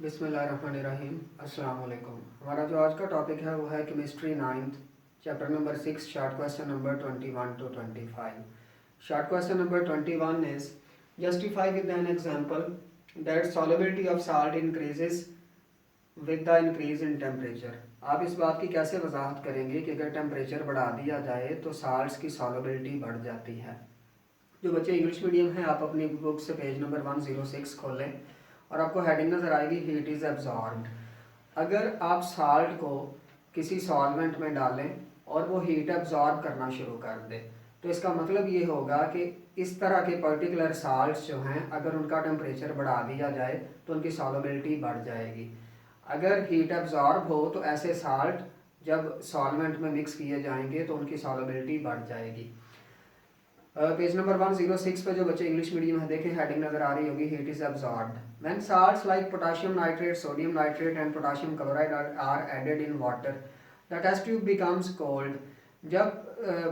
बिस्मिल्लाहिर्रहमानिर्रहीम। अस्सलाम वालेकुम। हमारा जो आज का टॉपिक है वो है chemistry 9th chapter number 6 short question number 21 to 25। Short question number 21 is justify with an example that solubility of salt increases with the increase in temperature. आप इस बात की कैसे वजाहत करेंगे कि अगर टेम्परेचर बढ़ा दिया जाए तो साल्ट्स की सॉल्युबिलिटी बढ़ जाती है। जो बच्चे इंग्लिश मीडियम हैं आप अपनी बुक से पेज नंबर 106 खोलें और आपको हेडिंग नज़र आएगी हीट इज़ एब्जॉर्ब्ड। अगर आप साल्ट को किसी सॉल्वेंट में डालें और वो हीट एब्जॉर्ब करना शुरू कर दे तो इसका मतलब ये होगा कि इस तरह के पर्टिकुलर साल्ट्स जो हैं अगर उनका टेम्परेचर बढ़ा दिया जाए तो उनकी सॉल्युबिलिटी बढ़ जाएगी। अगर हीट एब्जॉर्ब हो तो ऐसे साल्ट जब सॉल्वेंट में मिक्स किए जाएंगे तो उनकी सॉल्युबिलिटी बढ़ जाएगी। पेज नंबर 106 पे जो बच्चे इंग्लिश मीडियम है देखें हेडिंग नज़र आ रही होगी heat is absorbed when salts like potassium nitrate, sodium nitrate and potassium chloride are added in water the test tube becomes cold. जब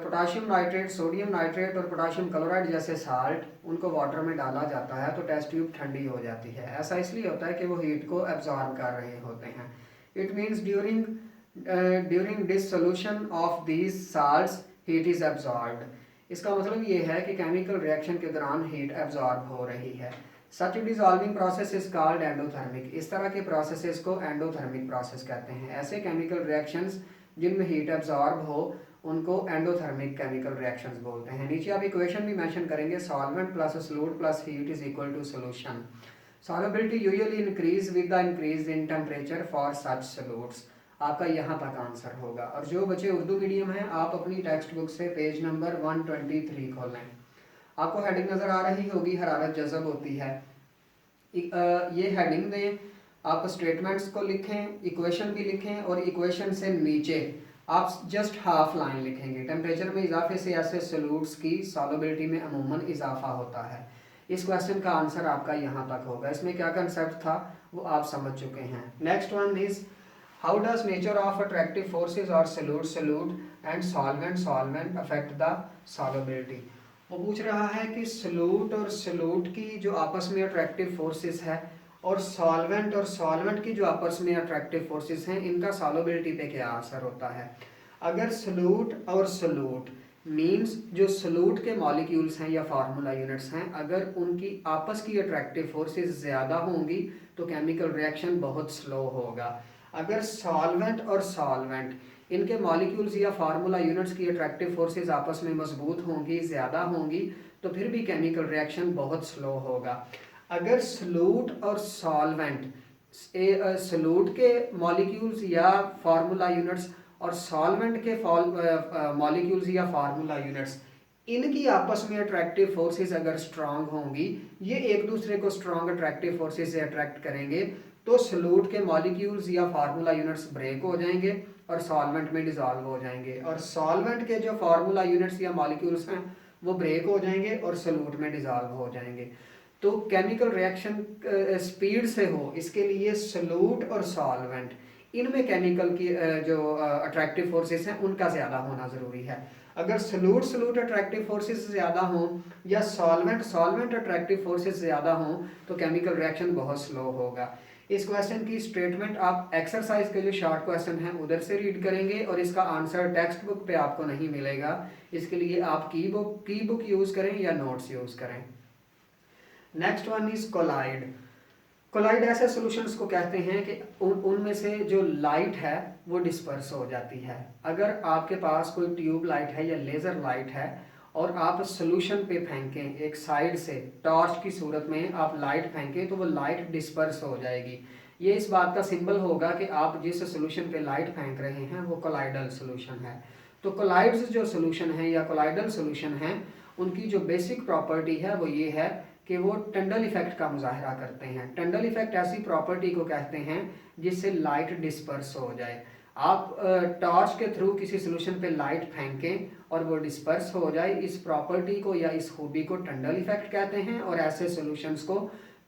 पोटाशियम नाइट्रेट, सोडियम नाइट्रेट और पोटाशियम क्लोराइड जैसे salt उनको वाटर में डाला जाता है तो टेस्ट ट्यूब ठंडी हो जाती है। ऐसा इसलिए होता है कि वो हीट को एब्जॉर्ब कर रहे होते हैं। It means during dissolution of these salts heat is absorbed. इसका मतलब ये है कि केमिकल रिएक्शन के दौरान हीट एब्जॉर्ब हो रही है। Such dissolving process is called endothermic. इस तरह के प्रोसेसेस को एंडोथर्मिक प्रोसेस कहते हैं। ऐसे केमिकल रिएक्शंस जिनमें हीट एब्जॉर्ब हो उनको एंडोथर्मिक केमिकल रिएक्शंस बोलते हैं। नीचे आप इक्वेशन भी मेंशन करेंगे solvent plus solute plus heat is equal to solution. Solubility usually increase with the increase in temperature for such solutes. आपका यहाँ तक आंसर होगा। और जो बच्चे उर्दू मीडियम हैं आप अपनी टेक्स्ट बुक से पेज नंबर 123 खोलें। आपको हेडिंग नज़र आ रही होगी हरारत जज़ब होती है। ये हेडिंग में आप स्टेटमेंट्स को लिखें, इक्वेशन भी लिखें और इक्वेशन से नीचे आप जस्ट हाफ लाइन लिखेंगे। टेम्परेचर में इजाफे से ऐसे सॉल्यूट्स की सॉल्युबिलिटी में अमूमन इजाफा होता है। इस क्वेश्चन का आंसर आपका यहाँ तक होगा। इसमें क्या कंसेप्ट था वो आप समझ चुके हैं। Next one is how does nature of attractive forces और solute and solvent affect the solubility. वो पूछ रहा है कि सॉल्यूट की जो आपस में अट्रैक्टिव फोर्सेस है और सॉल्वेंट की जो आपस में अट्रैक्टिव फोर्सेस हैं इनका सॉल्युबिलिटी पे क्या असर होता है। अगर सॉल्यूट मींस जो सॉल्यूट के मॉलिक्यूल्स हैं या फार्मूला यूनिट्स हैं अगर उनकी आपस की अट्रैक्टिव फोर्सेस ज़्यादा होंगी तो केमिकल रिएक्शन बहुत स्लो होगा। अगर सॉल्वेंट इनके मॉलिक्यूल्स या फार्मूला यूनिट्स की अट्रैक्टिव फोर्सेस आपस में मजबूत होंगी, ज़्यादा होंगी तो फिर भी केमिकल रिएक्शन बहुत स्लो होगा। अगर सॉल्यूट के मॉलिक्यूल्स या फार्मूला यूनिट्स और सॉल्वेंट के मॉलिक्यूल्स या फार्मूला यूनिट्स इनकी आपस में अट्रैक्टिव फोर्सेस अगर स्ट्रांग होंगी, ये एक दूसरे को स्ट्रांग अट्रैक्टिव फोर्सेस से अट्रैक्ट करेंगे तो सॉल्यूट के मॉलिक्यूल्स या फार्मूला यूनिट्स ब्रेक हो जाएंगे और सॉल्वेंट में डिजॉल्व हो जाएंगे और सॉल्वेंट के जो फार्मूला यूनिट्स या मॉलिक्यूल्स हैं वो ब्रेक हो जाएंगे और सॉल्यूट में डिजॉल्व हो जाएंगे। तो केमिकल रिएक्शन स्पीड से हो इसके लिए सॉल्यूट और सॉल्वेंट इनमें केमिकल की जो अट्रैक्टिव फोर्सेस हैं उनका ज़्यादा होना ज़रूरी है। अगर सॉल्यूट अट्रैक्टिव फोर्सेस ज़्यादा हों या सॉल्वेंट अट्रैक्टिव फोर्सेस ज़्यादा हों तो केमिकल रिएक्शन बहुत स्लो होगा। इस क्वेश्चन की स्टेटमेंट आप एक्सरसाइज के जो शॉर्ट क्वेश्चन हैं उधर से रीड करेंगे और इसका आंसर टेक्स्ट बुक पे आपको नहीं मिलेगा। इसके लिए आप की बुक यूज़ करें या नोट्स यूज़ करें। Next one is colloid. Colloid ऐसे सॉल्यूशंस को कहते हैं कि उनमें से जो लाइट है वो डिस्पर्स हो जाती है। अगर आपके पास कोई ट्यूब लाइट है या लेज़र लाइट है और आप सॉल्यूशन पे फेंकें, एक साइड से टॉर्च की सूरत में आप लाइट फेंकें तो वो लाइट डिस्पर्स हो जाएगी। ये इस बात का सिंबल होगा कि आप जिस सॉल्यूशन पे लाइट फेंक रहे हैं वो कोलाइडल सॉल्यूशन है। तो कोलाइड्स जो सॉल्यूशन है या कोलाइडल सॉल्यूशन है उनकी जो बेसिक प्रॉपर्टी है वो ये है कि वो टंडल इफेक्ट का मुजाहरा करते हैं। टंडल इफेक्ट ऐसी प्रॉपर्टी को कहते हैं जिससे लाइट डिस्पर्स हो जाए। आप टॉर्च के थ्रू किसी सोल्यूशन पे लाइट फेंकें और वो डिस्पर्स हो जाए, इस प्रॉपर्टी को या इस खूबी को टंडल इफेक्ट कहते हैं और ऐसे सॉल्यूशंस को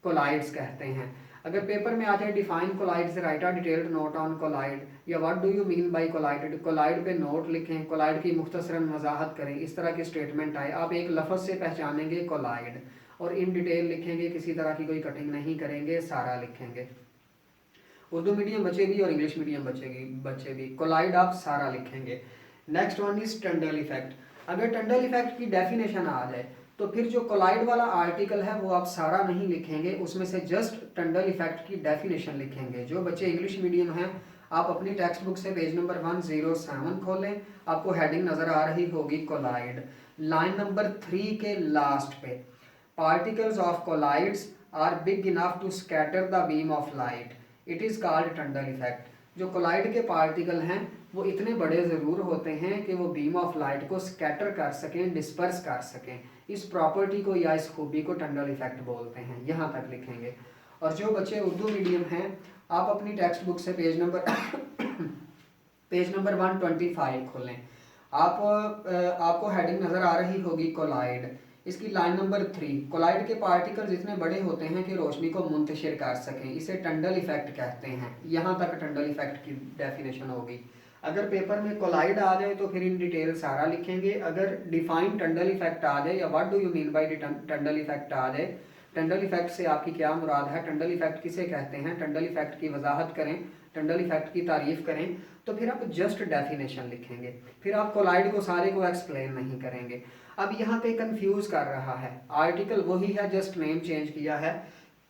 कोलाइड्स कहते हैं। अगर पेपर में आते हैं define colloids, write a detailed note on colloid या what do you mean by colloid, colloid पे नोट लिखें, कोलाइड की मुख्तसरन वजाहत करें। इस तरह की स्टेटमेंट आए आप एक लफ्ज़ से पहचानेंगे कोलाइड और इन डिटेल लिखेंगे, किसी तरह की कोई कटिंग नहीं करेंगे, सारा लिखेंगे। उर्दू मीडियम बच्चे भी और इंग्लिश मीडियम बच्चे भी। कोलाइड आप सारा लिखेंगे। Next one is Tyndall effect. अगर टंडल इफेक्ट की डेफिनेशन आ जाए तो फिर जो कोलाइड वाला आर्टिकल है वो आप सारा नहीं लिखेंगे, उसमें से जस्ट टंडल इफेक्ट की डेफिनेशन लिखेंगे। जो बच्चे इंग्लिश मीडियम हैं आप अपनी टेक्स्ट बुक से पेज नंबर 107 खोलें, आपको हेडिंग नज़र आ रही होगी कोलाइड। लाइन नंबर 3 के लास्ट पे, particles of colloids are big enough to scatter the beam of light, it is called Tyndall effect. जो कोलाइड के पार्टिकल हैं वो इतने बड़े ज़रूर होते हैं कि वो बीम ऑफ लाइट को स्कैटर कर सकें, डिस्पर्स कर सकें। इस प्रॉपर्टी को या इस खूबी को टंडल इफेक्ट बोलते हैं। यहाँ तक लिखेंगे। और जो बच्चे उर्दू मीडियम हैं आप अपनी टेक्स्ट बुक से पेज नंबर 125 खोलें। आपको हेडिंग नज़र आ रही होगी कोलाइड। इसकी लाइन नंबर 3, कोलाइड के पार्टिकल्स इतने बड़े होते हैं कि रोशनी को मुंतशिर कर सकें, इसे टंडल इफेक्ट कहते हैं। यहाँ तक टंडल इफेक्ट की डेफिनेशन होगी। अगर पेपर में कोलाइड आ जाए तो फिर इन डिटेल सारा लिखेंगे। अगर डिफाइन टंडल इफेक्ट आ जाए या what do you mean by Tyndall effect आ जाए, टंडल इफेक्ट से आपकी क्या मुराद है, टंडल इफेक्ट किसे कहते हैं, टंडल इफेक्ट की वजाहत करें, टंडल इफेक्ट की तारीफ करें, तो फिर आप जस्ट डेफिनेशन लिखेंगे। फिर आप कोलाइड को सारे को एक्सप्लेन नहीं करेंगे। अब यहाँ पे कंफ्यूज कर रहा है, आर्टिकल वही है, जस्ट नेम चेंज किया है।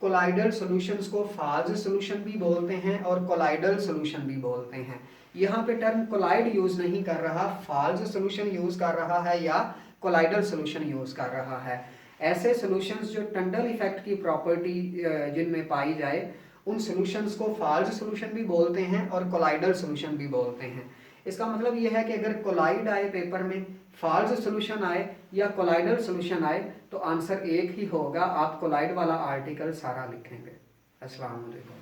कोलाइडल सॉल्यूशंस को फाल्स सॉल्यूशन भी बोलते हैं और कोलाइडल सॉल्यूशन भी बोलते हैं। यहाँ पे टर्म कोलाइड यूज नहीं कर रहा, फाल्स सॉल्यूशन यूज कर रहा है या कोलाइडल सॉल्यूशन यूज कर रहा है। ऐसे सॉल्यूशंस जो टंडल इफेक्ट की प्रॉपर्टी जिनमें पाई जाए उन सॉल्यूशंस को फाल्स सॉल्यूशन भी बोलते हैं और कोलाइडल सॉल्यूशन भी बोलते हैं। इसका मतलब ये है कि अगर कोलाइड आए पेपर में, फाल्स सॉल्यूशन आए या कोलाइडल सॉल्यूशन आए तो आंसर एक ही होगा, आप कोलाइड वाला आर्टिकल सारा लिखेंगे। अस्सलाम वालेकुम।